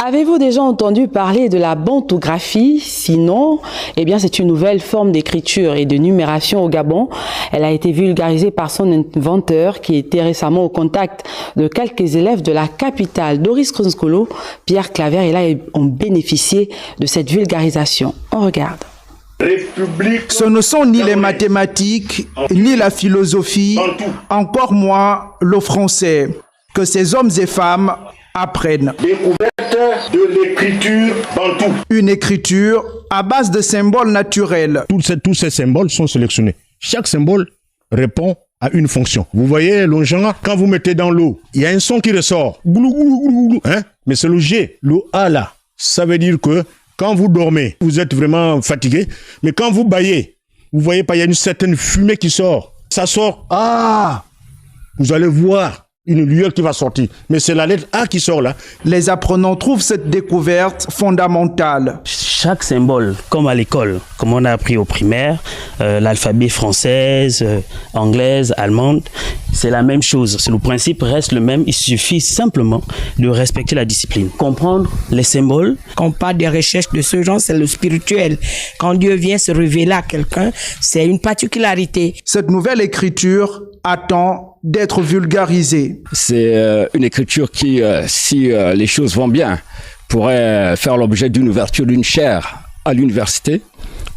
Avez-vous déjà entendu parler de la bantographie? Sinon, eh bien, c'est une nouvelle forme d'écriture et de numération au Gabon. Elle a été vulgarisée par son inventeur qui était récemment au contact de quelques élèves de la capitale. Doris Kronskolo, Pierre Claver et là ont bénéficié de cette vulgarisation. On regarde. Ce ne sont ni les mathématiques, ni la philosophie, encore moins le français, que ces hommes et femmes apprennent. Découverte de l'écriture bantou. Une écriture à base de symboles naturels. Tous ces symboles sont sélectionnés. Chaque symbole répond à une fonction. Vous voyez, l'onjanga, quand vous mettez dans l'eau, il y a un son qui ressort. Goulou, goulou, goulou, goulou, hein? Mais c'est le G, le A là. Ça veut dire que quand vous dormez, vous êtes vraiment fatigué. Mais quand vous baillez, vous voyez pas, il y a une certaine fumée qui sort. Ça sort. Ah! Vous allez voir une lueur qui va sortir. Mais c'est la lettre A qui sort là. Les apprenants trouvent cette découverte fondamentale. Chaque symbole, comme à l'école, comme on a appris au primaire, l'alphabet française, anglaise, allemande, c'est la même chose. Le principe reste le même. Il suffit simplement de respecter la discipline. Comprendre les symboles. Quand on parle des recherches de ce genre, c'est le spirituel. Quand Dieu vient se révéler à quelqu'un, c'est une particularité. Cette nouvelle écriture attend d'être vulgarisée. C'est une écriture qui, si les choses vont bien, pourrait faire l'objet d'une ouverture d'une chaire à l'université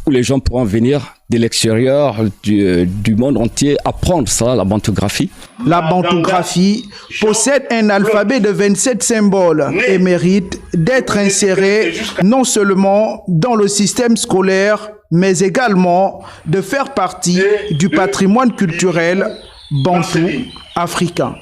où les gens pourront venir de l'extérieur, du monde entier, apprendre ça, la bantographie. La bantographie possède un alphabet de 27 symboles et mérite d'être insérée non seulement dans le système scolaire, mais également de faire partie du patrimoine culturel bantou africain.